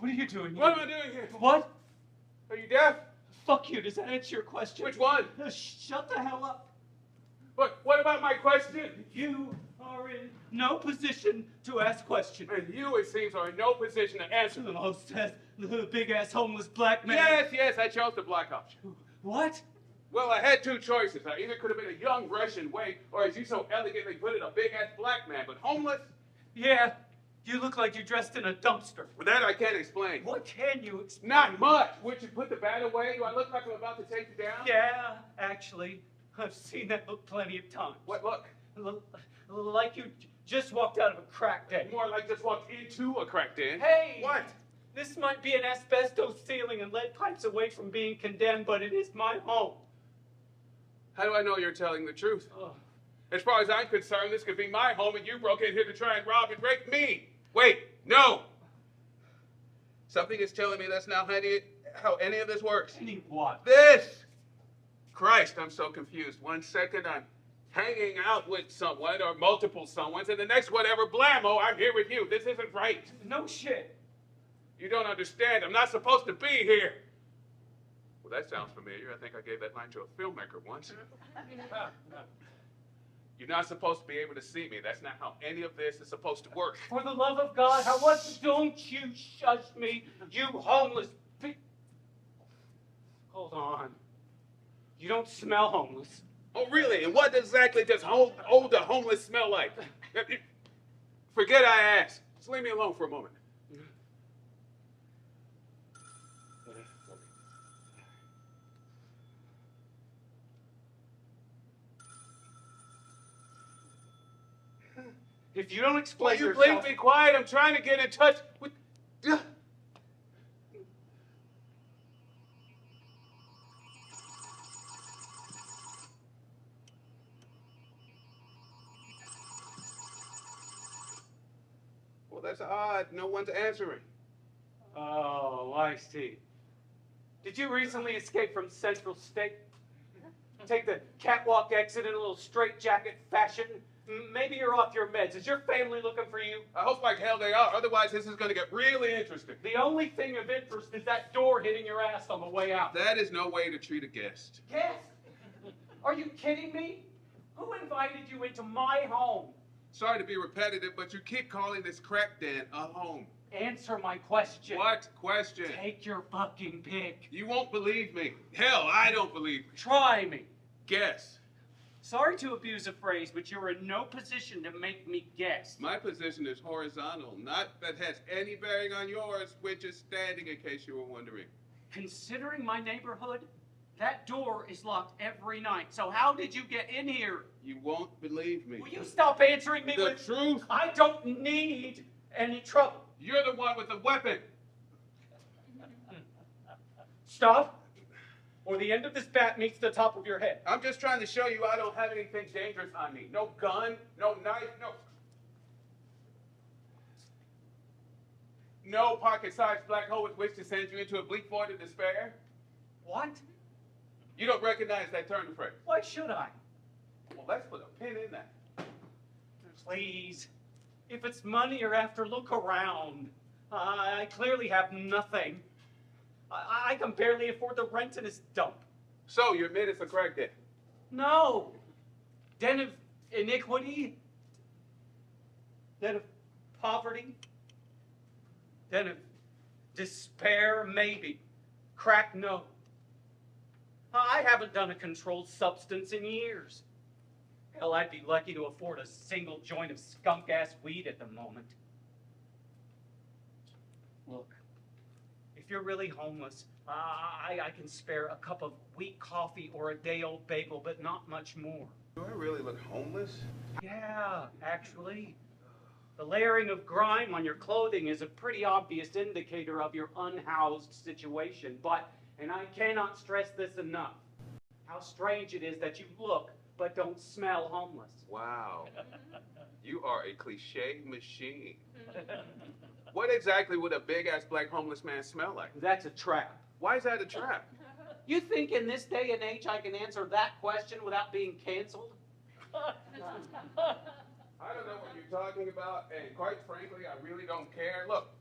What are you doing here? What am I doing here? What? Are you deaf? Fuck you. Does that answer your question? Which one? Shut the hell up. What about my question? You are in no position to ask questions. And you, it seems, are in no position to answer them. Oh, says the big-ass homeless black man. Yes, I chose the black option. What? Well, I had two choices. I either could have been a young Russian waif, or as you so elegantly put it, a big-ass black man. But homeless? Yeah, you look like you're dressed in a dumpster. Well, that I can't explain. What can you explain? Not much. Would you put the bat away? Do I look like I'm about to take you down? Yeah, actually. I've seen that look plenty of times. What look? Like you just walked out of a crack den. More like just walked into a crack den. Hey! What? This might be an asbestos ceiling and lead pipes away from being condemned, but it is my home. How do I know you're telling the truth? Oh. As far as I'm concerned, this could be my home, and you broke in here to try and rob and rape me. Wait, no! Something is telling me that's not how any of this works. Any what? This! Christ, I'm so confused. 1 second, I'm hanging out with someone or multiple someones, and the next whatever, blammo, I'm here with you. This isn't right. No shit. You don't understand. I'm not supposed to be here. Well, that sounds familiar. I think I gave that line to a filmmaker once. You're not supposed to be able to see me. That's not how any of this is supposed to work. For the love of God, don't you shush me, you homeless Hold on. You don't smell homeless. Oh, really? And what exactly does older homeless smell like? Forget I asked. Just leave me alone for a moment. If you don't explain Will you yourself... please be quiet? I'm trying to get in touch with... Well, that's odd. No one's answering. Oh, I see. Did you recently escape from Central State? Take the catwalk exit in a little straitjacket fashion? Maybe you're off your meds. Is your family looking for you? I hope like hell they are. Otherwise, this is going to get really interesting. The only thing of interest is that door hitting your ass on the way out. That is no way to treat a guest. Guest? Are you kidding me? Who invited you into my home? Sorry to be repetitive, but you keep calling this crack den a home. Answer my question. What question? Take your fucking pick. You won't believe me. Hell, I don't believe me. Try me. Guess. Sorry to abuse a phrase, but you're in no position to make me guess. My position is horizontal, not that has any bearing on yours, which is standing in case you were wondering. Considering my neighborhood, that door is locked every night. So how did you get in here? You won't believe me. Will you stop answering me The with truth? I don't need any trouble. You're the one with the weapon. Stop, or the end of this bat meets the top of your head. I'm just trying to show you I don't have anything dangerous on me. No gun, no knife, no pocket-sized black hole with which to send you into a bleak void of despair. What? You don't recognize that turn of phrase. Why should I? Well, let's put a pin in that. Please. If it's money you're after, look around. I clearly have nothing. I can barely afford the rent in this dump. So, you admit it's a crack den? No. Den of iniquity? Den of poverty? Den of despair? Maybe. Crack? No. I haven't done a controlled substance in years. Hell, I'd be lucky to afford a single joint of skunk-ass weed at the moment. Look, if you're really homeless, I can spare a cup of weak coffee or a day-old bagel, but not much more. Do I really look homeless? Yeah, actually. The layering of grime on your clothing is a pretty obvious indicator of your unhoused situation, but, and I cannot stress this enough, how strange it is that you look but don't smell homeless. Wow. You are a cliche machine. What exactly would a big-ass black homeless man smell like? That's a trap. Why is that a trap? You think in this day and age I can answer that question without being canceled? I don't know what you're talking about, and quite frankly, I really don't care. Look,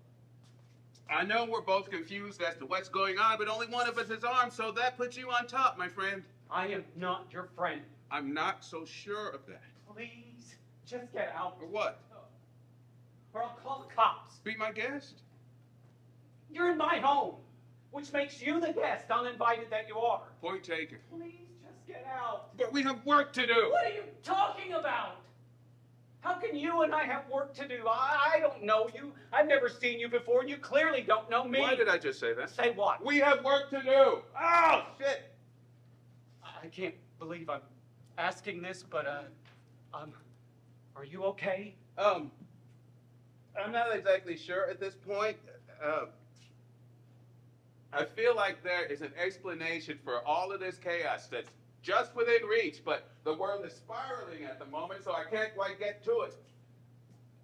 I know we're both confused as to what's going on, but only one of us is armed, so that puts you on top, my friend. I am not your friend. I'm not so sure of that. Please, just get out. For what? Or I'll call the cops. Be my guest? You're in my home, which makes you the guest, uninvited that you are. Point taken. Please, just get out. But we have work to do. What are you talking about? How can you and I have work to do? I don't know you. I've never seen you before, and you clearly don't know me. Why did I just say that? Say what? We have work to do. Oh, shit. I can't believe I'm asking this, but, are you okay? I'm not exactly sure at this point. I feel like there is an explanation for all of this chaos that's just within reach, but the world is spiraling at the moment, so I can't quite get to it.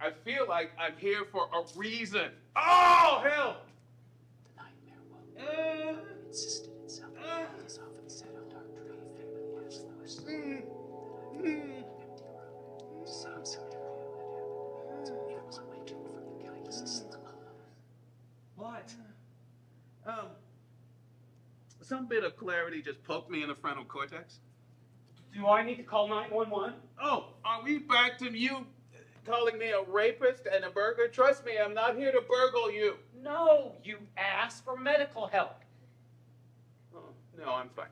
I feel like I'm here for a reason. Oh, hell! The nightmare woke. Insisted itself. As often said on dark dream, family as Lewis. Empty room. Same scenario had happened. So it was awakened from the guidance sleep. What? Some bit of clarity just poked me in the frontal cortex. Do I need to call 911? Oh, are we back to you calling me a rapist and a burglar? Trust me, I'm not here to burgle you. No, you asked for medical help. Oh, no, I'm fine.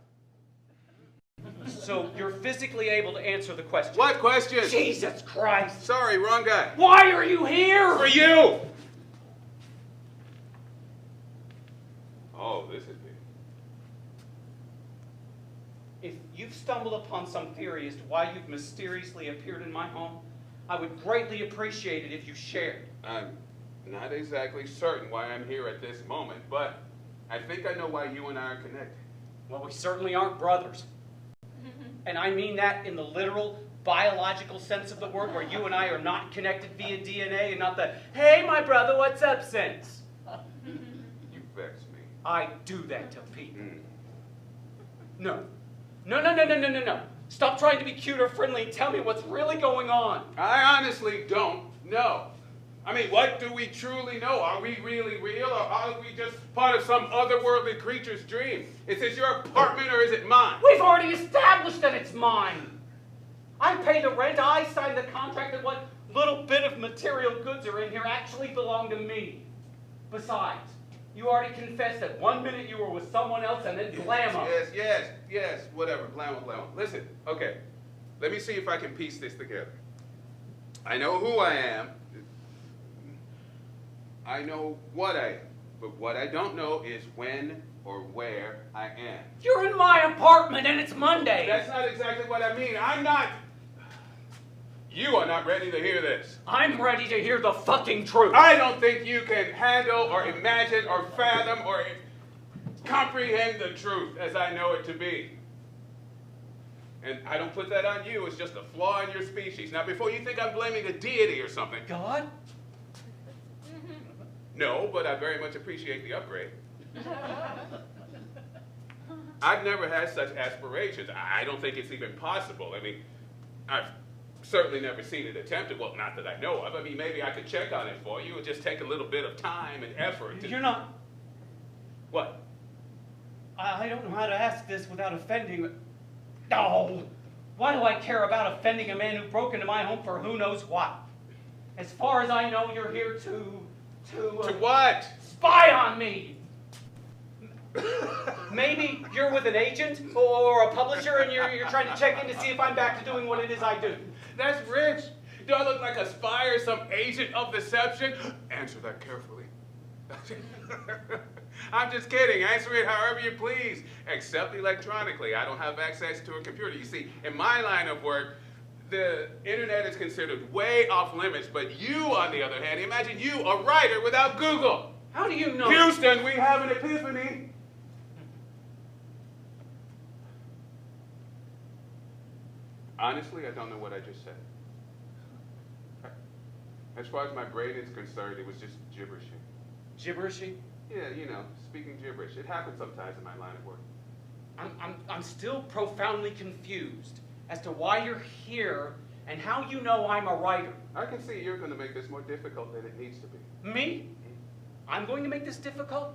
So you're physically able to answer the question. What question? Jesus Christ! Sorry, wrong guy. Why are you here? For you! Oh, this is big. If you've stumbled upon some theory as to why you've mysteriously appeared in my home, I would greatly appreciate it if you shared. I'm not exactly certain why I'm here at this moment, but I think I know why you and I are connected. Well, we certainly aren't brothers. And I mean that in the literal, biological sense of the word, where you and I are not connected via DNA and not the, hey, my brother, what's up sense. I do that to people. Mm. No. No. Stop trying to be cute or friendly and tell me what's really going on. I honestly don't know. I mean, what do we truly know? Are we really real, or are we just part of some otherworldly creature's dream? Is this your apartment or is it mine? We've already established that it's mine. I pay the rent. I signed the contract that what little bit of material goods are in here actually belong to me. Besides, you already confessed that 1 minute you were with someone else and then blammo. Yes, whatever, blammo. Listen, okay, let me see if I can piece this together. I know who I am. I know what I am. But what I don't know is when or where I am. You're in my apartment and it's Monday. That's not exactly what I mean. I'm not... You are not ready to hear this. I'm ready to hear the fucking truth. I don't think you can handle or imagine or fathom or comprehend the truth as I know it to be. And I don't put that on you. It's just a flaw in your species. Now, before you think I'm blaming a deity or something. God? No, but I very much appreciate the upgrade. I've never had such aspirations. I don't think it's even possible. I mean, I've certainly never seen it attempted. Well, not that I know of. I mean, maybe I could check on it for you. It would just take a little bit of time and effort. You're not... What? I don't know how to ask this without offending... No! Why do I care about offending a man who broke into my home for who knows what? As far as I know, you're here to what? Spy on me! Maybe you're with an agent or a publisher and you're trying to check in to see if I'm back to doing what it is I do. That's rich. Do I look like a spy or some agent of deception? Answer that carefully. I'm just kidding. Answer it however you please, except electronically. I don't have access to a computer. You see, in my line of work, the internet is considered way off limits, but you, on the other hand, imagine you, a writer without Google. How do you know? Houston, we have an epiphany. Honestly, I don't know what I just said. As far as my brain is concerned, it was just gibberishing. Gibberishing? Yeah, you know, speaking gibberish. It happens sometimes in my line of work. I'm still profoundly confused as to why you're here and how you know I'm a writer. I can see you're going to make this more difficult than it needs to be. Me? I'm going to make this difficult?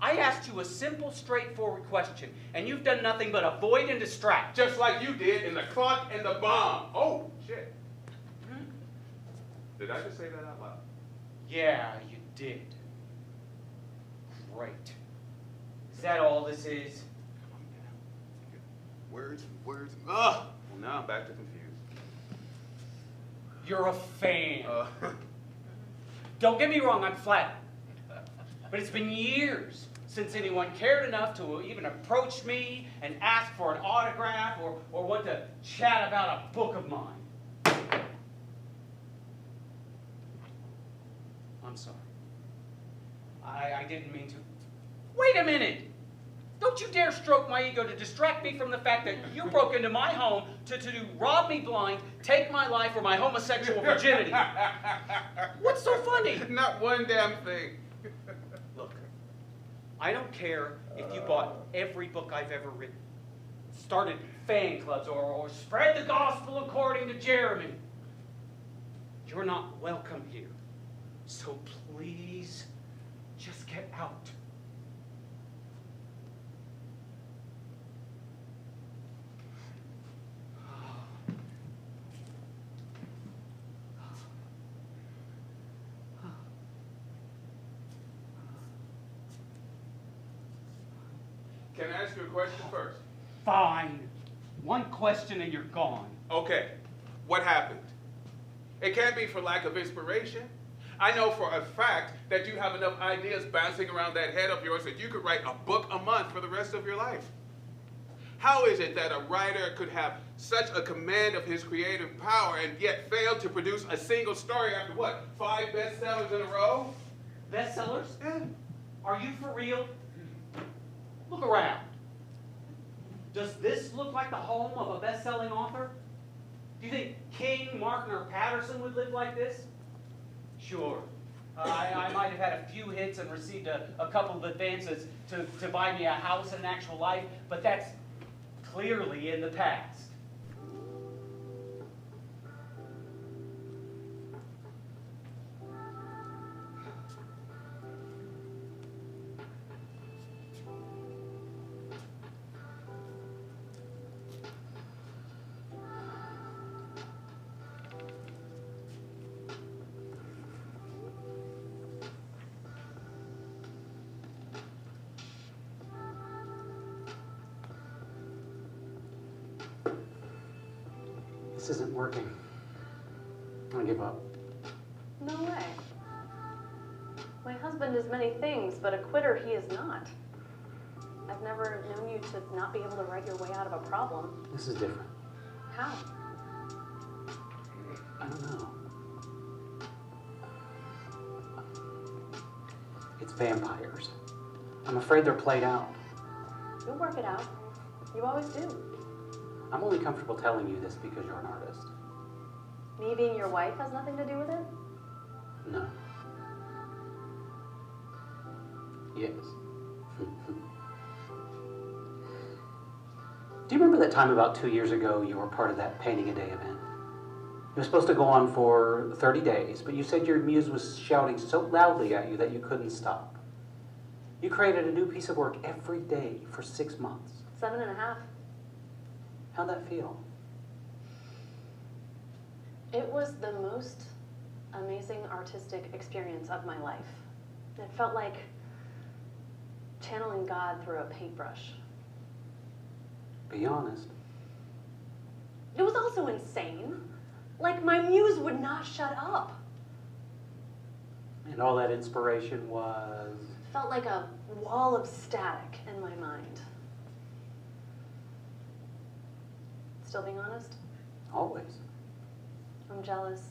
I asked you a simple, straightforward question, and you've done nothing but avoid and distract. Just like you did in the clock and the bomb. Oh, shit. Did I just say that out loud? Yeah, you did. Great. Is that all this is? Words. Ugh. Well, now I'm back to confused. You're a fan. Don't get me wrong, I'm flattered. But it's been years since anyone cared enough to even approach me and ask for an autograph or want to chat about a book of mine. I'm sorry. I didn't mean to. Wait a minute! Don't you dare stroke my ego to distract me from the fact that you broke into my home to rob me blind, take my life, or my homosexual virginity. What's so funny? Not one damn thing. Look, I don't care if you bought every book I've ever written, started fan clubs, or spread the gospel according to Jeremy. You're not welcome here. So please, just get out. Can I ask you a question first? Fine. One question and you're gone. Okay. What happened? It can't be for lack of inspiration. I know for a fact that you have enough ideas bouncing around that head of yours that you could write a book a month for the rest of your life. How is it that a writer could have such a command of his creative power and yet fail to produce a single story after what, 5 bestsellers in a row? Bestsellers? Yeah. Are you for real? Look around. Does this look like the home of a best-selling author? Do you think King, Martin, or Patterson would live like this? Sure. I might have had a few hits and received a couple of advances to buy me a house and an actual life, but that's clearly in the past. This isn't working. I'm gonna give up. No way. My husband is many things, but a quitter he is not. I've never known you to not be able to write your way out of a problem. This is different. How? I don't know. It's vampires. I'm afraid they're played out. You'll work it out. You always do. I'm only comfortable telling you this because you're an artist. Me being your wife has nothing to do with it? No. Yes. Do you remember that time about 2 years ago you were part of that painting a day event? It was supposed to go on for 30 days, but you said your muse was shouting so loudly at you that you couldn't stop. You created a new piece of work every day for 6 months. 7.5. How'd that feel? It was the most amazing artistic experience of my life. It felt like channeling God through a paintbrush. Be honest. It was also insane. Like, my muse would not shut up. And all that inspiration was... Felt like a wall of static in my mind. Still being honest? Always. I'm jealous.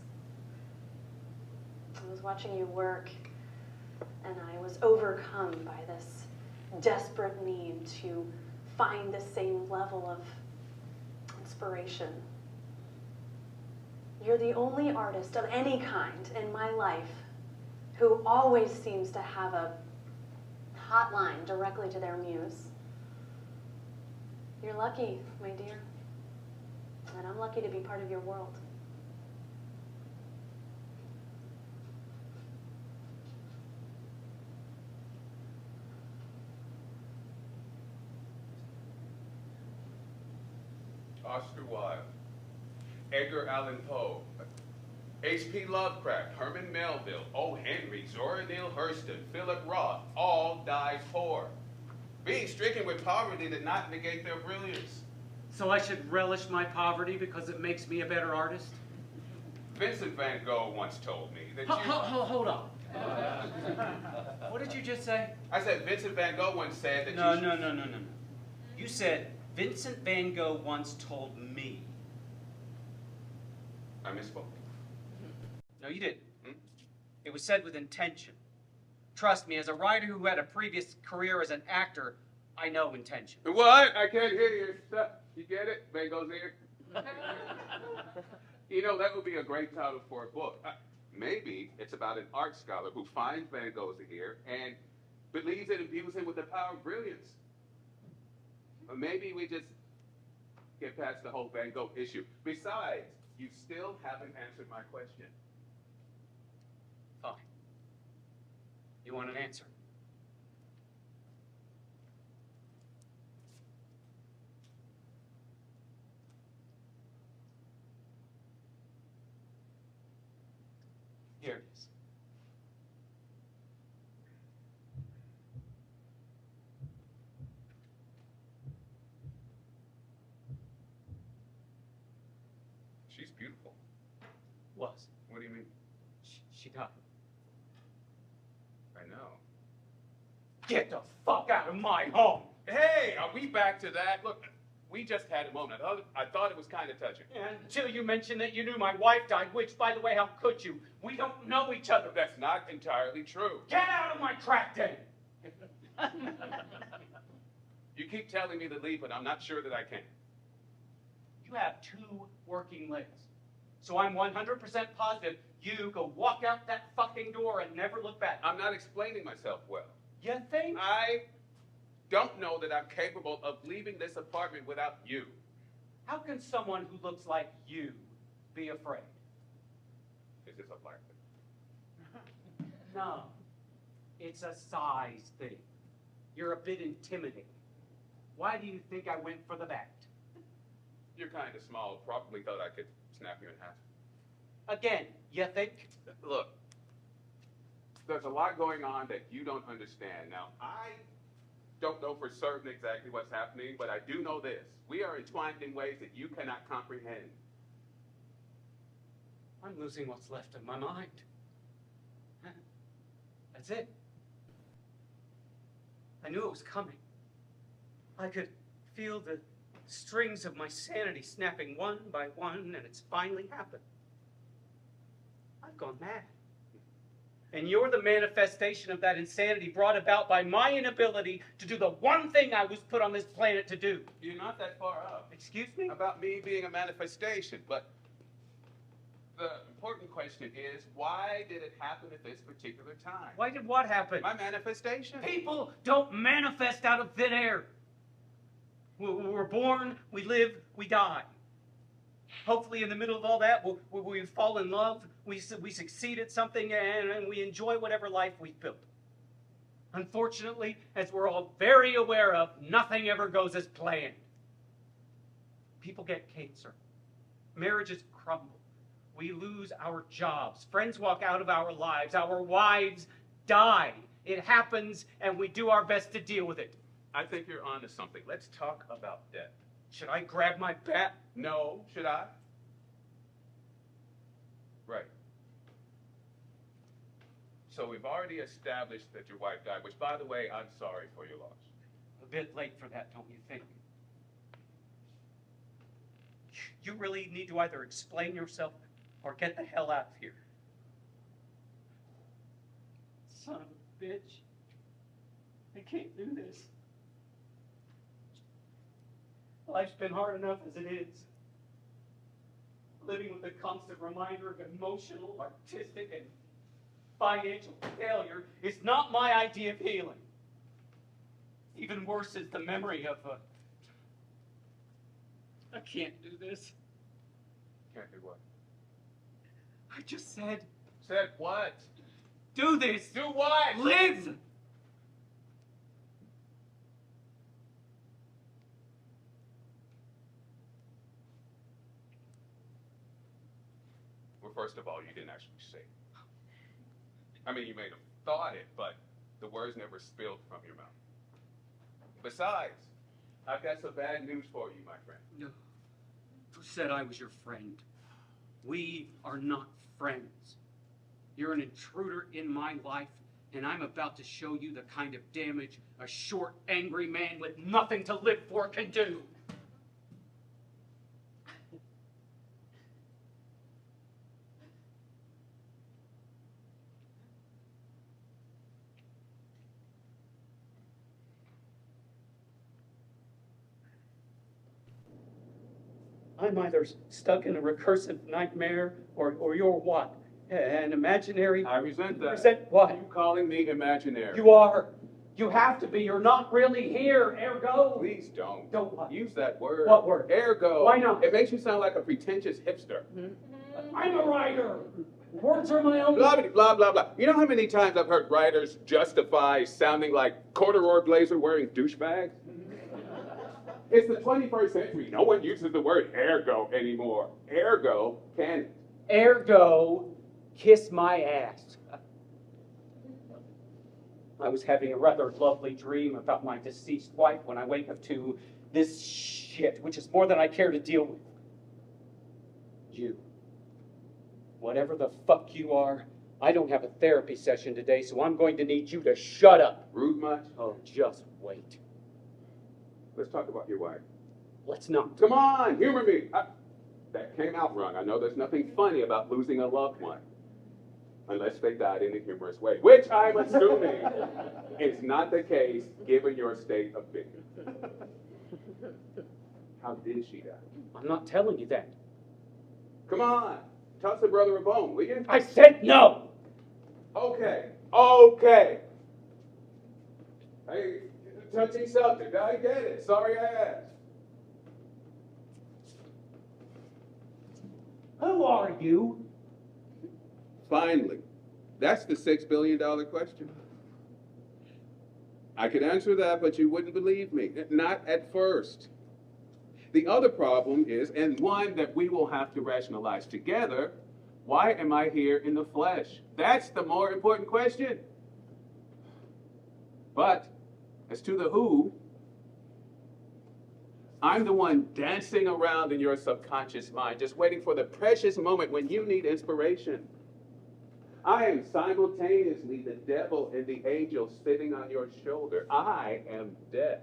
I was watching you work, and I was overcome by this desperate need to find the same level of inspiration. You're the only artist of any kind in my life who always seems to have a hotline directly to their muse. You're lucky, my dear, and I'm lucky to be part of your world. Oscar Wilde, Edgar Allan Poe, H.P. Lovecraft, Herman Melville, O. Henry, Zora Neale Hurston, Philip Roth, all died poor. Being stricken with poverty did not negate their brilliance. So I should relish my poverty because it makes me a better artist? Vincent van Gogh once told me that Hold on. What did you just say? I said Vincent van Gogh once said that No. You said Vincent van Gogh once told me. I misspoke. No, you didn't. It was said with intention. Trust me, as a writer who had a previous career as an actor, I know intention. What? I can't hear you. You get it? Van Gogh's ear? You know, that would be a great title for a book. Maybe it's about an art scholar who finds Van Gogh's ear and believes it imbues him with the power of brilliance. Or maybe we just get past the whole Van Gogh issue. Besides, you still haven't answered my question. Fine. You want an answer? Here it is. She's beautiful. Was. What do you mean? She died. I know. Get the fuck out of my home! Hey, are we back to that? Look, we just had a moment. I thought it was kind of touching. Until you mentioned that you knew my wife died, which, by the way, how could you? We don't know each other. That's not entirely true. Get out of my crack den! You keep telling me to leave, but I'm not sure that I can. You have 2 working legs. So I'm 100% positive you go walk out that fucking door and never look back. I'm not explaining myself well. You think? I don't know that I'm capable of leaving this apartment without you. How can someone who looks like you be afraid? Is this a black thing? No. It's a size thing. You're a bit intimidating. Why do you think I went for the bat? You're kind of small. Probably thought I could snap you in half. Again, you think? Look, there's a lot going on that you don't understand. Now, I don't know for certain exactly what's happening, but I do know this. We are entwined in ways that you cannot comprehend. I'm losing what's left of my mind. That's it. I knew it was coming. I could feel the strings of my sanity snapping one by one, and it's finally happened. I've gone mad. And you're the manifestation of that insanity brought about by my inability to do the one thing I was put on this planet to do. You're not that far up. Excuse me? About me being a manifestation, but the important question is, why did it happen at this particular time? Why did what happen? My manifestation. People don't manifest out of thin air. We're born, we live, we die. Hopefully in the middle of all that, we fall in love, we succeed at something, and we enjoy whatever life we've built. Unfortunately, as we're all very aware of, nothing ever goes as planned. People get cancer. Marriages crumble. We lose our jobs. Friends walk out of our lives. Our wives die. It happens, and we do our best to deal with it. I think you're onto something. Let's talk about death. Should I grab my bat? No, should I? Right. So we've already established that your wife died, which, by the way, I'm sorry for your loss. A bit late for that, don't you think? You really need to either explain yourself or get the hell out of here. Son of a bitch. I can't do this. Life's been hard enough as it is. Living with the constant reminder of emotional, artistic, and financial failure is not my idea of healing. Even worse is the memory of I can't do this. Can't do what? I just said, Said what? do this. Do what? Live. Well, first of all, you didn't actually say it. I mean, you may have thought it, but the words never spilled from your mouth. Besides, I've got some bad news for you, my friend. No. Who said I was your friend? We are not friends. You're an intruder in my life, and I'm about to show you the kind of damage a short, angry man with nothing to live for can do. I'm either stuck in a recursive nightmare or you're what? An imaginary... I resent that. Resent what? You calling me imaginary. You are. You have to be. You're not really here, ergo. Please don't. Don't what? Use that word. What word? Ergo. Why not? It makes you sound like a pretentious hipster. I'm a writer. Words are my own... Blah, blah, blah, blah, blah. You know how many times I've heard writers justify sounding like corduroy blazer wearing douchebags? It's the 21st century. No one uses the word ergo anymore. Ergo can. Ergo, kiss my ass. I was having a rather lovely dream about my deceased wife when I wake up to this shit, which is more than I care to deal with. You. Whatever the fuck you are, I don't have a therapy session today, so I'm going to need you to shut up. Rude much? Oh, just wait. Let's talk about your wife. Let's not. Come on, humor me. That came out wrong. I know there's nothing funny about losing a loved one. Unless they died in a humorous way, which I'm assuming is not the case given your state of being. How did she die? I'm not telling you that. Come on. Toss a brother a bone, will you? I said no! Okay, okay. Hey, touchy subject, I get it. Sorry I asked. Who are you? Finally, that's the $6 billion question. I could answer that, but you wouldn't believe me. Not at first. The other problem is, and one that we will have to rationalize together, why am I here in the flesh? That's the more important question. But as to the who, I'm the one dancing around in your subconscious mind, just waiting for the precious moment when you need inspiration. I am simultaneously the devil and the angel sitting on your shoulder. I am death,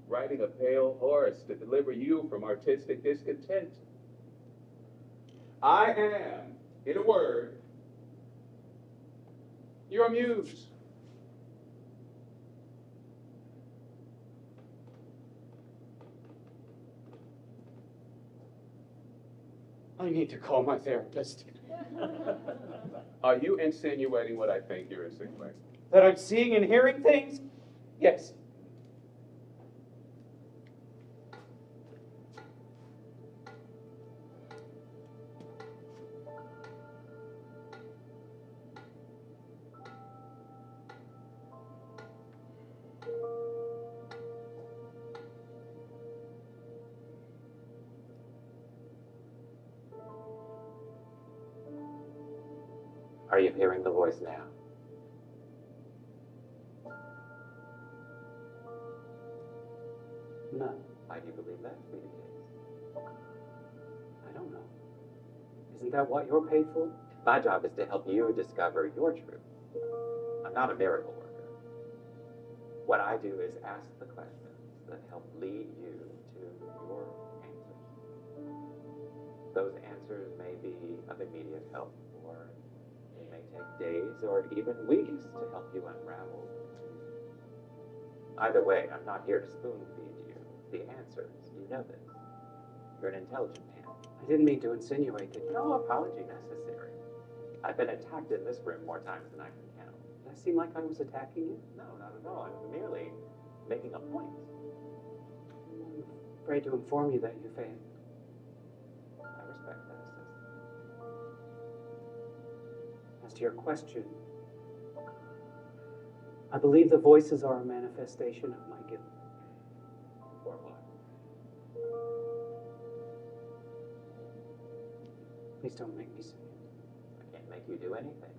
riding a pale horse to deliver you from artistic discontent. I am, in a word, your muse. I need to call my therapist. Are you insinuating what I think you're insinuating? That I'm seeing and hearing things? Yes. Are you hearing the voice now? No. Why do you believe that to be the case? I don't know. Isn't that what you're paid for? My job is to help you discover your truth. I'm not a miracle worker. What I do is ask the questions that help lead you to your answers. Those answers may be of immediate help, or they may take days or even weeks to help you unravel. Either way, I'm not here to spoon feed you the answers. You know this. You're an intelligent man. I didn't mean to insinuate that no apology necessary. I've been attacked in this room more times than I can count. Did I seem like I was attacking you? No, not at all. I'm merely making a point. I'm afraid to inform you that you failed. I respect that assessment. As to your question, I believe the voices are a manifestation of my guilt. Or what? Please don't make me say it. I can't make you do anything.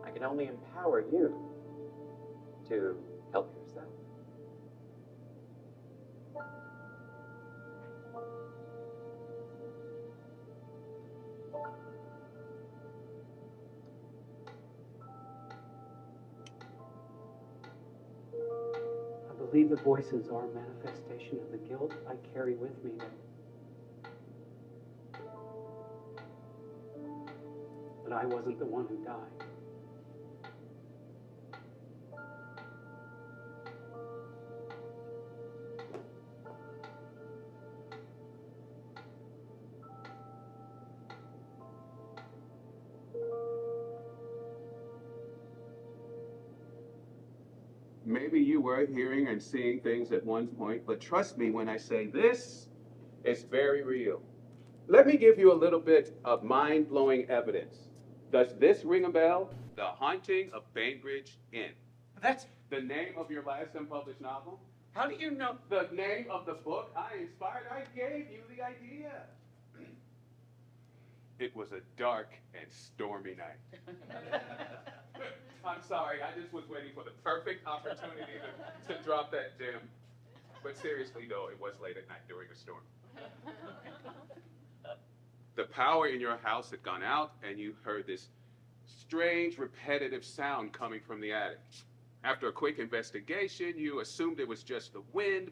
I can only empower you to help yourself. I believe the voices are a manifestation of the guilt I carry with me that I wasn't the one who died. Maybe you were hearing and seeing things at one point, but trust me when I say this is very real. Let me give you a little bit of mind-blowing evidence. Does this ring a bell? The Haunting of Bainbridge Inn. That's... The name of your last unpublished novel? How do you know? The name of the book I inspired? I gave you the idea. It was a dark and stormy night. I'm sorry, I just was waiting for the perfect opportunity to drop that gem. But seriously, though, it was late at night during a storm. The power in your house had gone out, and you heard this strange, repetitive sound coming from the attic. After a quick investigation, you assumed it was just the wind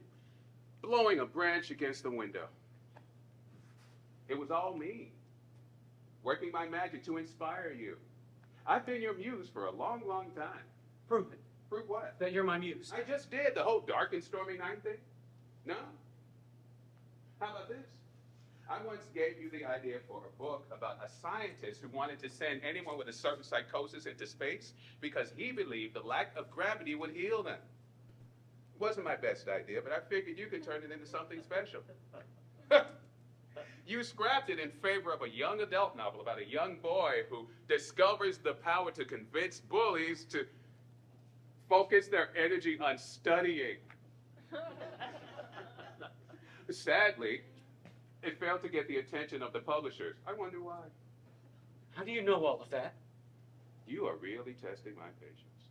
blowing a branch against the window. It was all me, working my magic to inspire you. I've been your muse for a long, long time. Prove it. Prove what? That you're my muse. I just did the whole dark and stormy night thing. No? How about this? I once gave you the idea for a book about a scientist who wanted to send anyone with a certain psychosis into space because he believed the lack of gravity would heal them. It wasn't my best idea, but I figured you could turn it into something special. You scrapped it in favor of a young adult novel about a young boy who discovers the power to convince bullies to focus their energy on studying. Sadly, it failed to get the attention of the publishers. I wonder why. How do you know all of that? You are really testing my patience.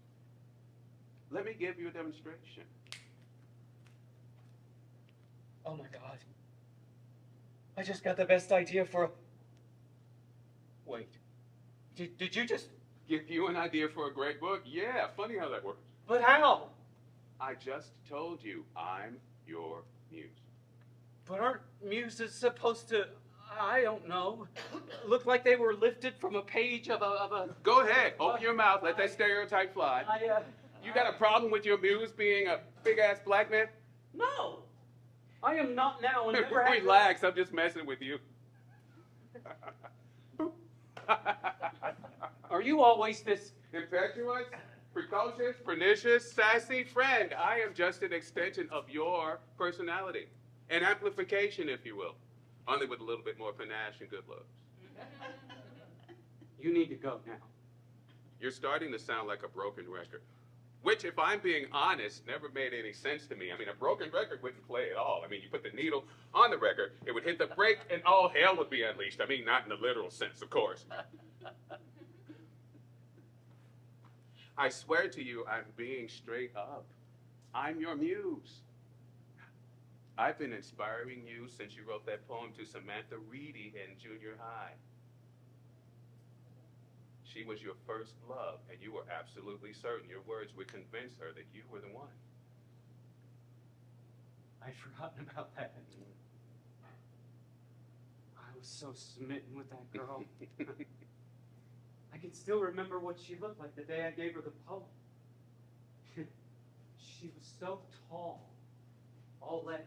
Let me give you a demonstration. Oh my God. I just got the best idea for a... Wait. Did you just... Give you an idea for a great book? Yeah, funny how that works. But how? I just told you, I'm your muse. But aren't muses supposed to, I don't know, look like they were lifted from a page of a... Go ahead, open your mouth, let that stereotype fly. You got a problem with your muse being a big-ass black man? No! I am not now and never have been. Relax, I'm just messing with you. Are you always this... Impetuous, precocious, pernicious, sassy friend? I am just an extension of your personality. An amplification, if you will. Only with a little bit more panache and good looks. You need to go now. You're starting to sound like a broken record. Which, if I'm being honest, never made any sense to me. I mean, a broken record wouldn't play at all. I mean, you put the needle on the record, it would hit the brake, and all hell would be unleashed. I mean, not in the literal sense, of course. I swear to you, I'm being straight up. I'm your muse. I've been inspiring you since you wrote that poem to Samantha Reedy in junior high. She was your first love, and you were absolutely certain your words would convince her that you were the one. I'd forgotten about that. I was so smitten with that girl. I can still remember what she looked like the day I gave her the poem. She was so tall, all legs.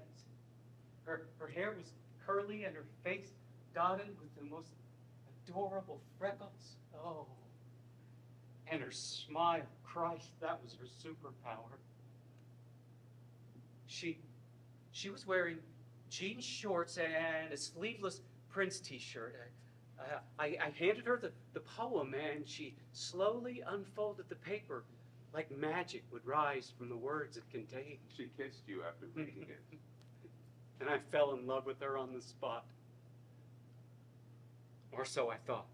Her hair was curly and her face dotted with the most adorable freckles. Oh. And her smile, Christ, that was her superpower. She was wearing jean shorts and a sleeveless Prince t-shirt. I handed her the poem and she slowly unfolded the paper like magic would rise from the words it contained. She kissed you after reading it. And I fell in love with her on the spot. Or so I thought.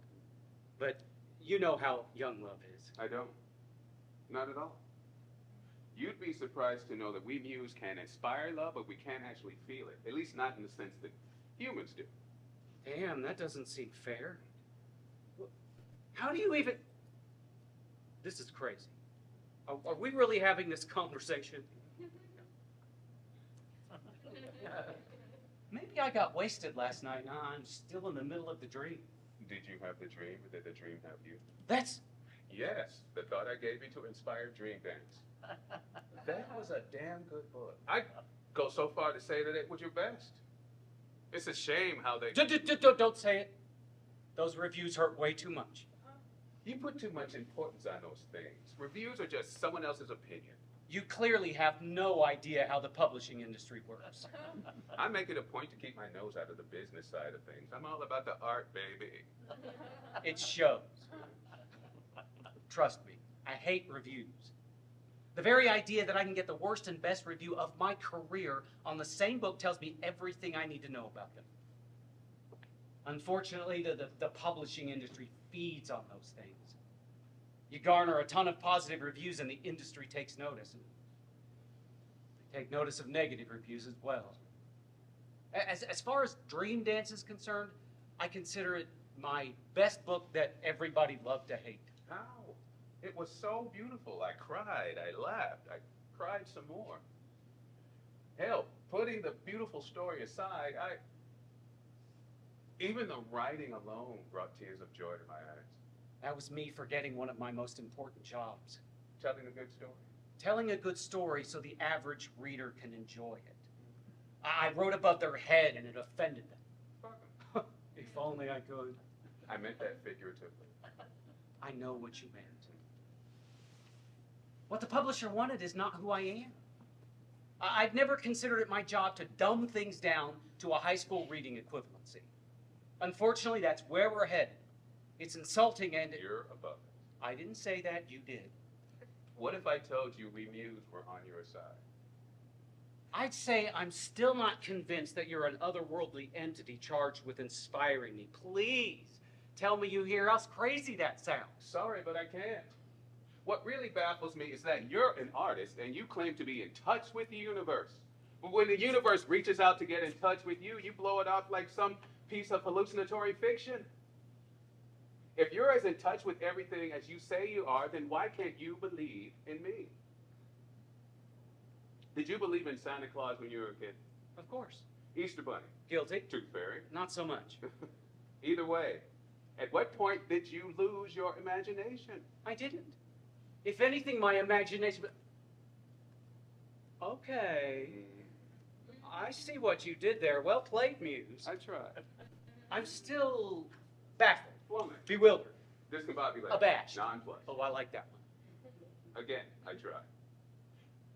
But you know how young love is. I don't. Not at all. You'd be surprised to know that we muse can inspire love, but we can't actually feel it. At least not in the sense that humans do. Damn, that doesn't seem fair. How do you even... This is crazy. Are we really having this conversation? Maybe I got wasted last night and I'm still in the middle of the dream. Did you have the dream, or did the dream have you? That's... Yes, the thought I gave you to inspire Dream Dance. That was a damn good book. I'd go so far to say that it was your best. It's a shame how they... Don't say it. Those reviews hurt way too much. You put too much importance on those things. Reviews are just someone else's opinion. You clearly have no idea how the publishing industry works. I make it a point to keep my nose out of the business side of things. I'm all about the art, baby. It shows. Trust me, I hate reviews. The very idea that I can get the worst and best review of my career on the same book tells me everything I need to know about them. Unfortunately, the publishing industry feeds on those things. You garner a ton of positive reviews and the industry takes notice. And they take notice of negative reviews as well. As far as Dream Dance is concerned, I consider it my best book that everybody loved to hate. How? It was so beautiful. I cried, I laughed, I cried some more. Hell, putting the beautiful story aside, even the writing alone brought tears of joy to my eyes. That was me forgetting one of my most important jobs. Telling a good story. Telling a good story so the average reader can enjoy it. I wrote above their head and it offended them. Fuck 'em. If only I could. I meant that figuratively. I know what you meant. What the publisher wanted is not who I am. I've never considered it my job to dumb things down to a high school reading equivalency. Unfortunately, that's where we're headed. It's insulting and... You're above it. I didn't say that, you did. What if I told you we Muse were on your side? I'd say I'm still not convinced that you're an otherworldly entity charged with inspiring me. Please, tell me you hear how crazy that sounds. Sorry, but I can't. What really baffles me is that you're an artist and you claim to be in touch with the universe. But when the universe reaches out to get in touch with you, you blow it off like some piece of hallucinatory fiction. If you're as in touch with everything as you say you are, then why can't you believe in me? Did you believe in Santa Claus when you were a kid? Of course. Easter Bunny? Guilty. Tooth Fairy? Not so much. Either way, at what point did you lose your imagination? I didn't. If anything, my imagination... Okay. I see what you did there. Well played, Muse. I tried. I'm still baffled, Flummoxed. bewildered, Discombobulated. abashed. Nonplussed. Oh, I like that one. Again, I tried.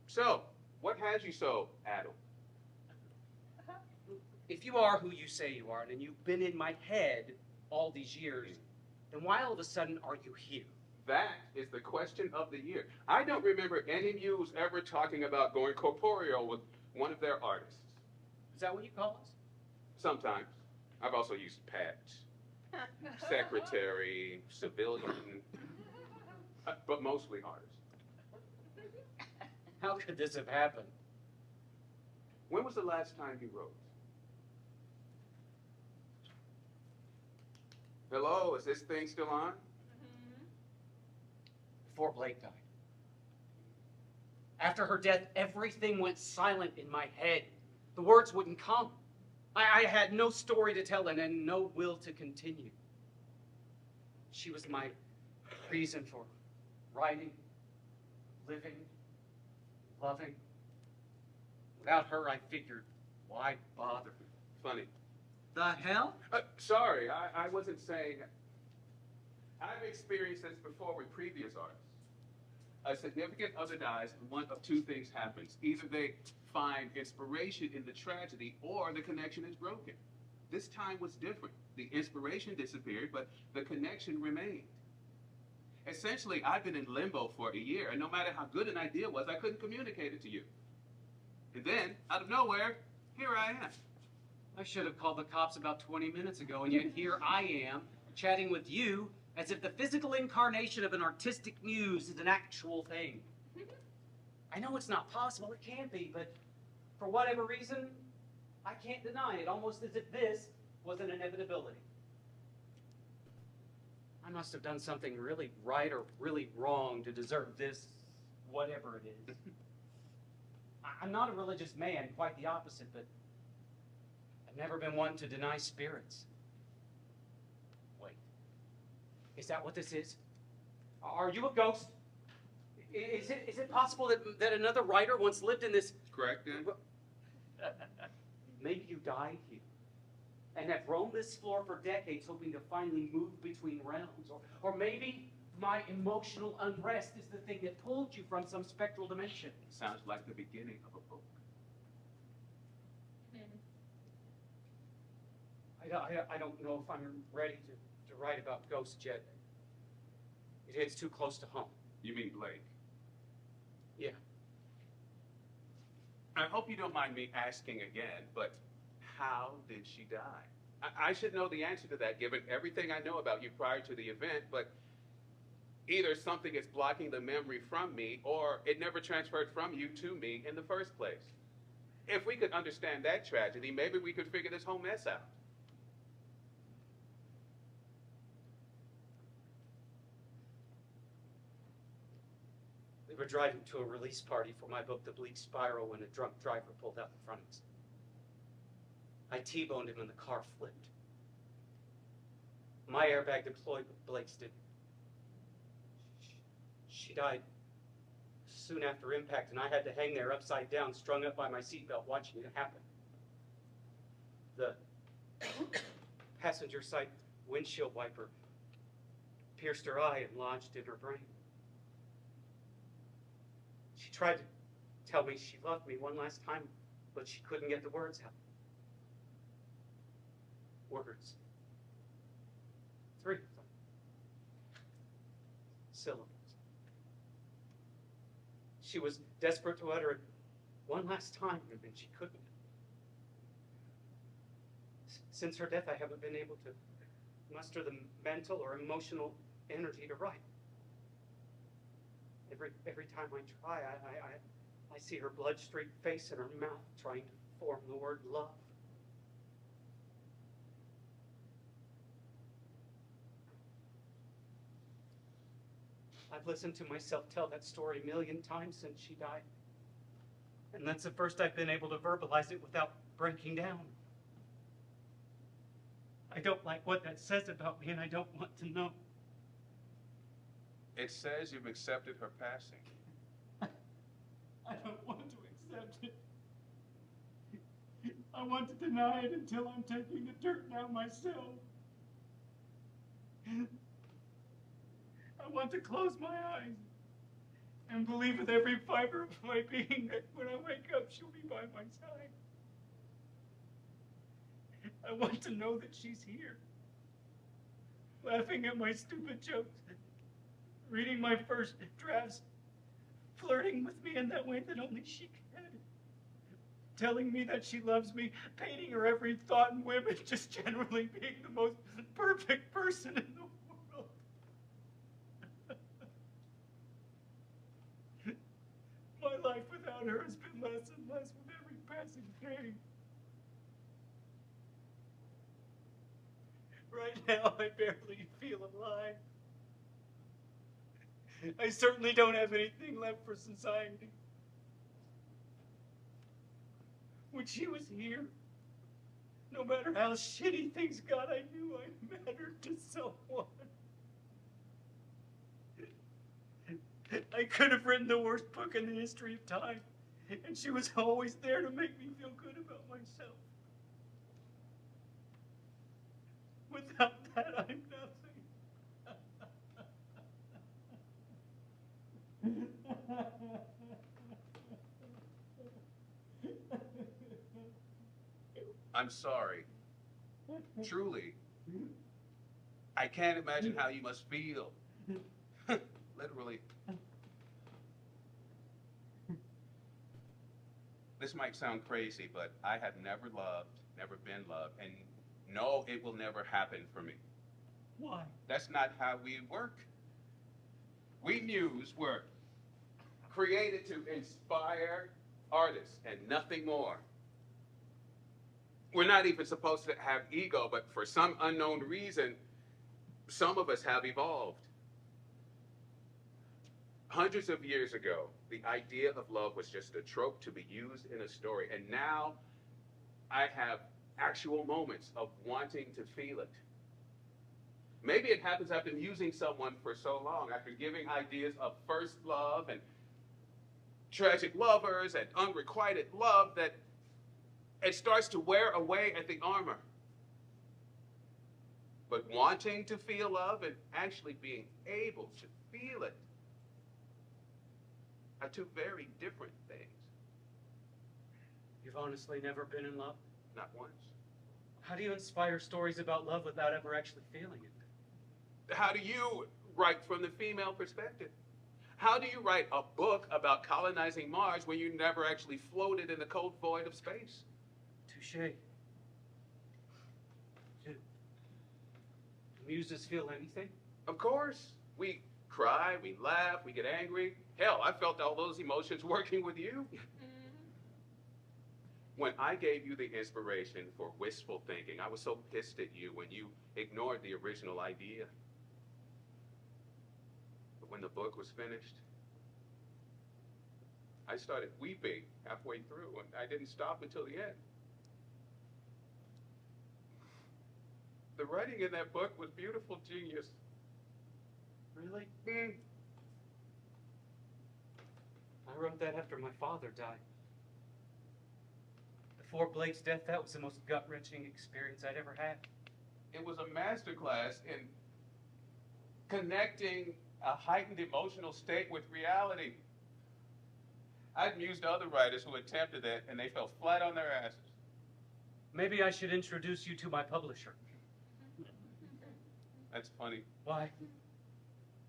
So, what has you so addled? If you are who you say you are, and you've been in my head all these years, then why all of a sudden are you here? That is the question of the year. I don't remember any Muse ever talking about going corporeal with one of their artists. Is that what you call us? Sometimes. I've also used pets, secretary, civilian, but mostly artist. How could this have happened? When was the last time you wrote? Hello, is this thing still on? Before Blake died. After her death, everything went silent in my head. The words wouldn't come. I had no story to tell and no will to continue. She was my reason for writing, living, loving. Without her, I figured, why bother? Funny. The hell? Sorry, I wasn't saying. I've experienced this before with previous artists. A significant other dies, and one of two things happens. Either they find inspiration in the tragedy, or the connection is broken. This time was different. The inspiration disappeared, but the connection remained. Essentially, I've been in limbo for a year, and no matter how good an idea was, I couldn't communicate it to you. And then, out of nowhere, here I am. I should have called the cops about 20 minutes ago, and yet here I am, chatting with you as if the physical incarnation of an artistic muse is an actual thing. I know it's not possible, it can't be, but for whatever reason, I can't deny it, almost as if this was an inevitability. I must have done something really right or really wrong to deserve this, whatever it is. I'm not a religious man, quite the opposite, but I've never been one to deny spirits. Wait, is that what this is? Are you a ghost? Is it possible that another writer once lived in this... Correct, Dan? Maybe you died here and have roamed this floor for decades hoping to finally move between realms. Or maybe my emotional unrest is the thing that pulled you from some spectral dimension. Sounds like the beginning of a book. I don't know if I'm ready to write about ghosts yet. It hits too close to home. You mean Blake? Yeah. I hope you don't mind me asking again, but how did she die? I should know the answer to that, given everything I know about you prior to the event, but either something is blocking the memory from me, or it never transferred from you to me in the first place. If we could understand that tragedy, maybe we could figure this whole mess out. We were driving to a release party for my book, The Bleak Spiral, when a drunk driver pulled out in front of us. I T-boned him and the car flipped. My airbag deployed, but Blake's didn't. She died soon after impact, and I had to hang there upside down, strung up by my seatbelt, watching it happen. The passenger side windshield wiper pierced her eye and lodged in her brain. She tried to tell me she loved me one last time, but she couldn't get the words out. Words. 3 of them. Syllables. She was desperate to utter it one last time, and she couldn't. Since her death, I haven't been able to muster the mental or emotional energy to write. Every time I try, I see her blood-streaked face and her mouth trying to form the word love. I've listened to myself tell that story a million times since she died. And that's the first I've been able to verbalize it without breaking down. I don't like what that says about me, and I don't want to know. It says you've accepted her passing. I don't want to accept it. I want to deny it until I'm taking the dirt down myself. I want to close my eyes and believe with every fiber of my being that when I wake up, she'll be by my side. I want to know that she's here, laughing at my stupid jokes, reading my first drafts, flirting with me in that way that only she can, telling me that she loves me, painting her every thought and whim, and just generally being the most perfect person in the world. My life without her has been less and less with every passing day. Right now, I barely feel alive. I certainly don't have anything left for society. When she was here, no matter how shitty things got, I knew I mattered to someone. I could have written the worst book in the history of time, and she was always there to make me feel good about myself. Without that, I'm nothing. I'm sorry. Truly. I can't imagine how you must feel. Literally. This might sound crazy, but I have never loved, never been loved, and no, it will never happen for me. Why? That's not how we work. We Muse were created to inspire artists and nothing more. We're not even supposed to have ego, but for some unknown reason, some of us have evolved. Hundreds of years ago, the idea of love was just a trope to be used in a story. And now I have actual moments of wanting to feel it. Maybe it happens after musing someone for so long, after giving ideas of first love and tragic lovers and unrequited love, that it starts to wear away at the armor. But wanting to feel love and actually being able to feel it are two very different things. You've honestly never been in love? Not once. How do you inspire stories about love without ever actually feeling it? How do you write from the female perspective? How do you write a book about colonizing Mars when you never actually floated in the cold void of space? Touché. Do muses feel anything? Of course. We cry, we laugh, we get angry. Hell, I felt all those emotions working with you. When I gave you the inspiration for wistful thinking, I was so pissed at you when you ignored the original idea. But when the book was finished, I started weeping halfway through, and I didn't stop until the end. The writing in that book was beautiful genius. Really? I wrote that after my father died. Before Blake's death, that was the most gut-wrenching experience I'd ever had. it was a masterclass in connecting a heightened emotional state with reality. I've mused other writers who attempted it, and they fell flat on their asses. Maybe I should introduce you to my publisher. That's funny, Why?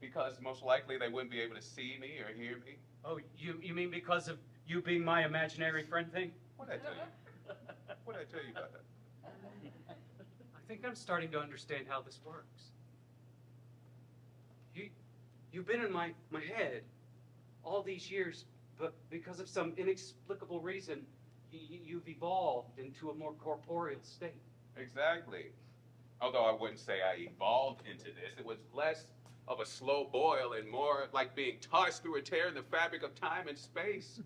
because most likely they wouldn't be able to see me or hear me. Oh, you mean because of you being my imaginary friend thing? What did I tell you? What did I tell you about that? I think I'm starting to understand how this works. You've been in my head all these years, but because of some inexplicable reason, you've evolved into a more corporeal state. Exactly. Although I wouldn't say I evolved into this, it was less of a slow boil and more like being tossed through a tear in the fabric of time and space.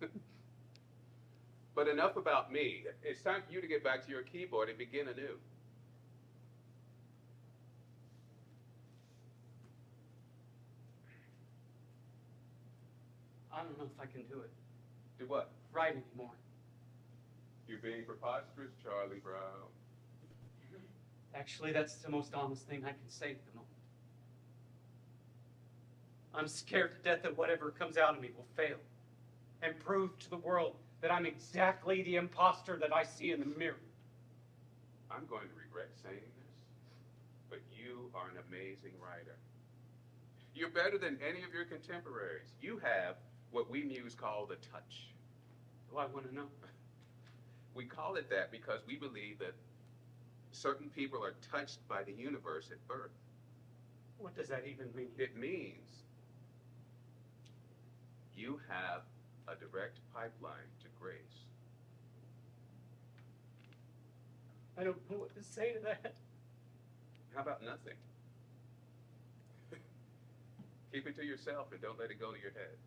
But enough about me. It's time for you to get back to your keyboard and begin anew. I don't know if I can do it. Do what? Write anymore. You're being preposterous, Charlie Brown. Actually, that's the most honest thing I can say at the moment. I'm scared to death that whatever comes out of me will fail and prove to the world that I'm exactly the imposter that I see in the mirror. I'm going to regret saying this, but you are an amazing writer. You're better than any of your contemporaries. You have what we Muse call the touch. Do I want to know? We call it that because we believe that certain people are touched by the universe at birth. What does that even mean? It means you have a direct pipeline to grace. I don't know what to say to that. How about nothing? Keep it to yourself and don't let it go to your head.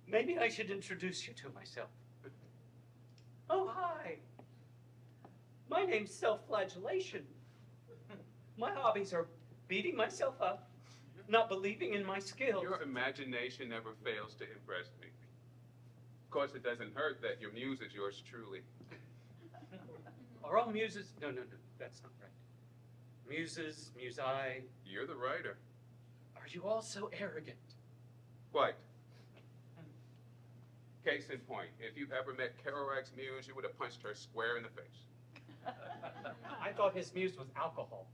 Maybe I should introduce you to myself. Oh, hi. My name's self-flagellation. My hobbies are beating myself up, not believing in my skills. Your imagination never fails to impress me. Of course, it doesn't hurt that your muse is yours truly. Are all muses? No, that's not right. Muses, musi. You're the writer. Are you all so arrogant? Quite. Case in point, if you ever met Kerouac's muse, you would have punched her square in the face. I thought his muse was alcohol.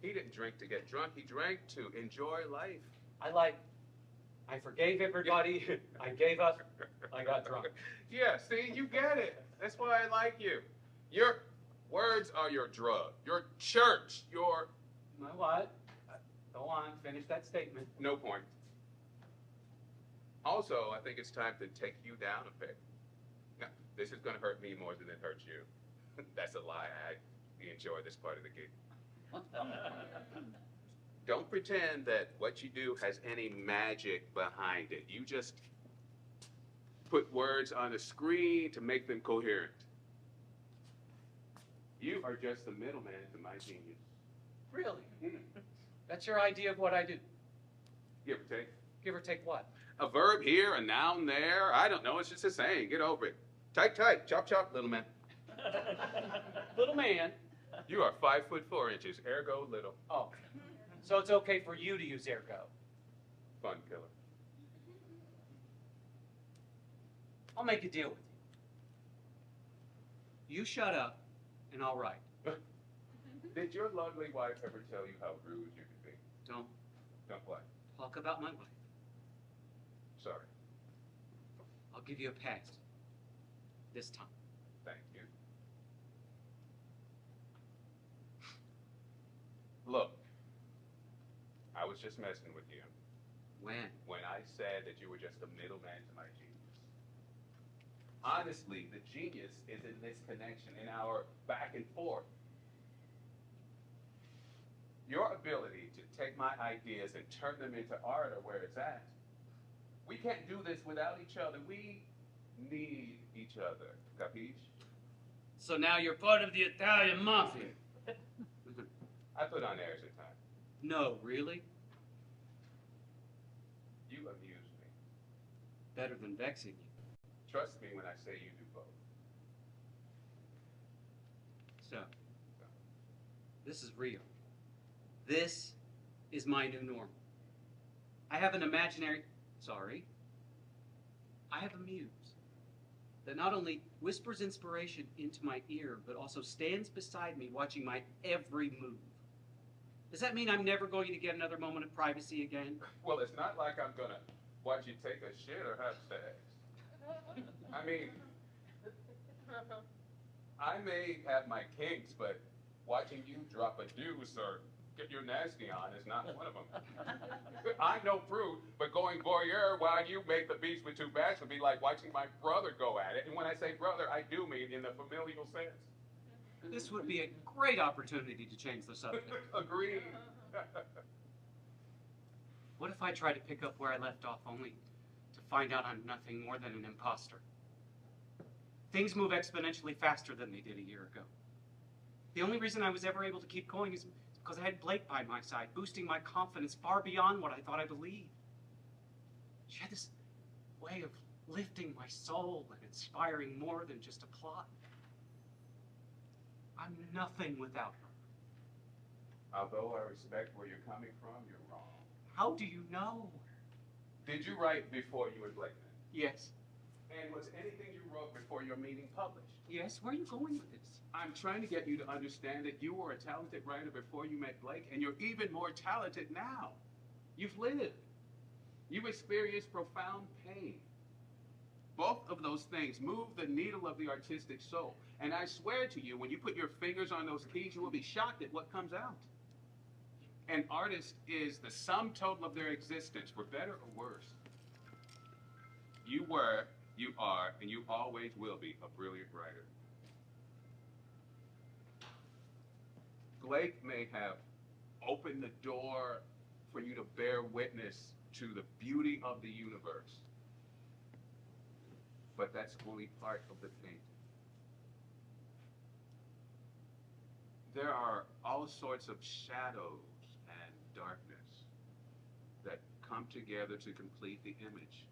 He didn't drink to get drunk, he drank to enjoy life. I forgave everybody, I gave up, I got drunk. Yeah, see, you get it. That's why I like you. Your words are your drug, your church, your... My what? Go on, finish that statement. No point. Also, I think it's time to take you down a peg. Now, this is going to hurt me more than it hurts you. That's a lie. I enjoy this part of the gig. Don't pretend that what you do has any magic behind it. You just put words on the screen to make them coherent. You are just the middleman to my genius. Really? That's your idea of what I do? Give or take. Give or take what? A verb here, a noun there. I don't know. It's just a saying. Get over it. Tight, tight. Chop, chop, little man. Little man. You are 5'4", ergo little. Oh, so it's okay for you to use ergo. Fun killer. I'll make a deal with you. You shut up, and I'll write. Did your lovely wife ever tell you how rude you could be? Don't Don't what? talk about my wife. Sorry. I'll give you a pass. This time. Thank you. Look, I was just messing with you When? when I said that you were just a middleman to my genius. Honestly, the genius is in this connection, in our back and forth. Your ability to take my ideas and turn them into art are where it's at. We can't do this without each other. We need each other. Capiche? So now you're part of the Italian mafia. I put on airs at times. No, really? You amuse me. Better than vexing you. Trust me when I say you do both. So, this is real. This is my new normal. I have an imaginary, I have a muse that not only whispers inspiration into my ear, but also stands beside me watching my every move. Does that mean I'm never going to get another moment of privacy again? Well, it's not like I'm gonna watch you take a shit or have sex. I mean, I may have my kinks, but watching you drop a deuce or get your nasty on is not one of them. I'm no prude, but going voyeur while you make the beats with two bats would be like watching my brother go at it. And when I say brother, I do mean in the familial sense. This would be a great opportunity to change the subject. Agreed. What if I try to pick up where I left off only to find out I'm nothing more than an imposter? Things move exponentially faster than they did a year ago. The only reason I was ever able to keep going is because I had Blake by my side, boosting my confidence far beyond what I thought I believed. She had this way of lifting my soul and inspiring more than just a plot. I'm nothing without her. Although I respect where you're coming from, you're wrong. How do you know? Did you write before you and Blake met? Yes. And was anything you wrote before your meeting published? Yes, where are you going with this? I'm trying to get you to understand that you were a talented writer before you met Blake, and you're even more talented now. You've lived. You've experienced profound pain. Both of those things move the needle of the artistic soul. And I swear to you, when you put your fingers on those keys, you will be shocked at what comes out. An artist is the sum total of their existence, for better or worse. You were, you are, and you always will be a brilliant writer. Blake may have opened the door for you to bear witness to the beauty of the universe. But that's only part of the painting. There are all sorts of shadows and darkness that come together to complete the image.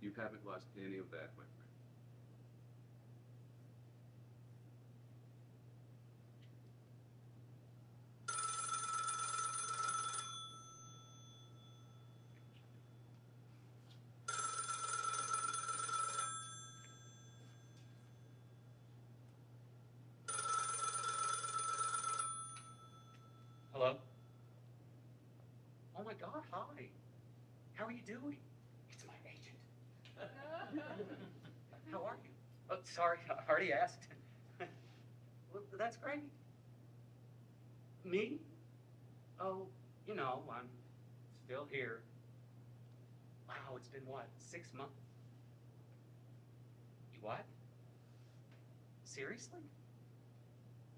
You haven't lost any of that, my friend. Hello? Oh my God, hi. How are you doing? It's my agent. How are you? Oh, sorry, I already asked. Well, that's great. Me? Oh, you know, I'm still here. Wow, it's been what, 6 months? You what? Seriously?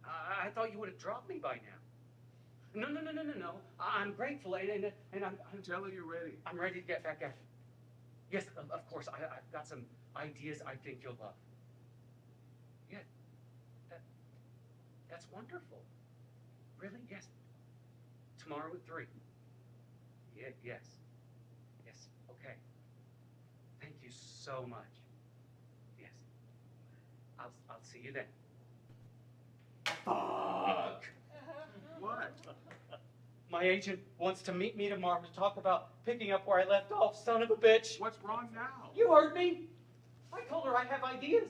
I thought you would have dropped me by now. No. I'm grateful, and I'm Tell her you're ready. I'm ready to get back at you. Yes, of course. I've got some ideas I think you'll love. Yeah, that's wonderful. Really? Yes. Tomorrow at 3. Yeah, yes. Okay. Thank you so much. Yes. I'll see you then. Fuck! What? My agent wants to meet me tomorrow to talk about picking up where I left off, son of a bitch. What's wrong now? You heard me. I told her I have ideas.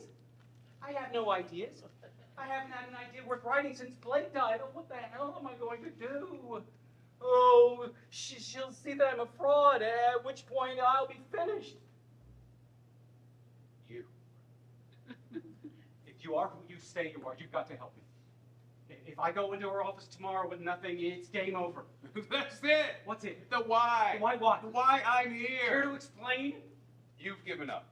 I have no ideas. I haven't had an idea worth writing since Blake died. Oh, what the hell am I going to do? Oh, she'll see that I'm a fraud, at which point I'll be finished. You. If you are who you say you are, you've got to help me. If I go into her office tomorrow with nothing, it's game over. That's it. What's it? The why. Why what? The why I'm Care here. to explain? You've given up.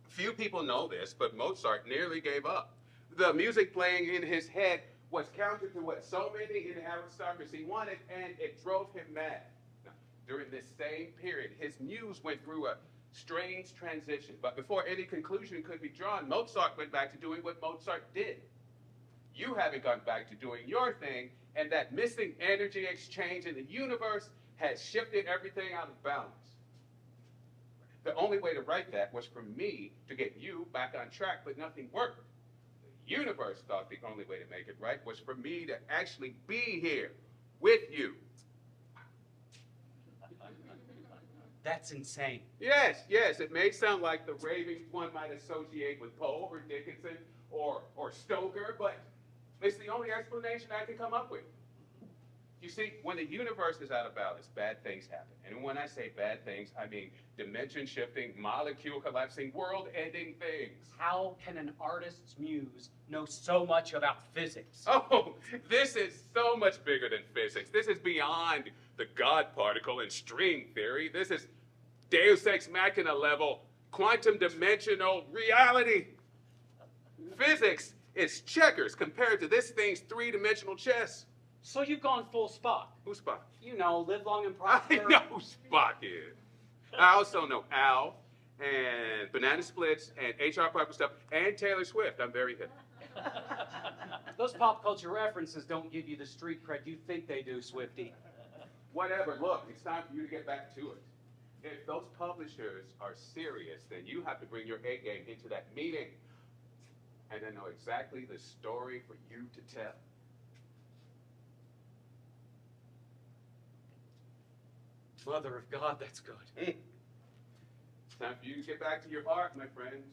Few people know this, but Mozart nearly gave up. The music playing in his head was counter to what so many in the aristocracy wanted, and it drove him mad. Now, during this same period, his muse went through a strange transition, but before any conclusion could be drawn, Mozart went back to doing what Mozart did. You haven't gone back to doing your thing, and that missing energy exchange in the universe has shifted everything out of balance. The only way to right that was for me to get you back on track, but nothing worked. The universe thought the only way to make it right was for me to actually be here with you. That's insane. Yes, it may sound like the ravings one might associate with Poe or Dickinson or Stoker, but it's the only explanation I can come up with. You see, when the universe is out of balance, bad things happen. And when I say bad things, I mean dimension-shifting, molecule-collapsing, world-ending things. How can an artist's muse know so much about physics? Oh, this is so much bigger than physics. This is beyond the God particle and string theory. This is Deus Ex Machina level, quantum dimensional reality. Physics is checkers compared to this thing's three-dimensional chess. So you've gone full Spock. Who's Spock? You know, live long and I prosper. know who Spock is. I also know Al and Banana Splits and H.R. Parker stuff and Taylor Swift. I'm very hip. Those pop culture references don't give you the street cred you think they do, Swifty. Whatever, look, it's time for you to get back to it. If those publishers are serious, then you have to bring your A game into that meeting and then know exactly the story for you to tell. Mother of God, that's good. It's time for you to get back to your art, my friend.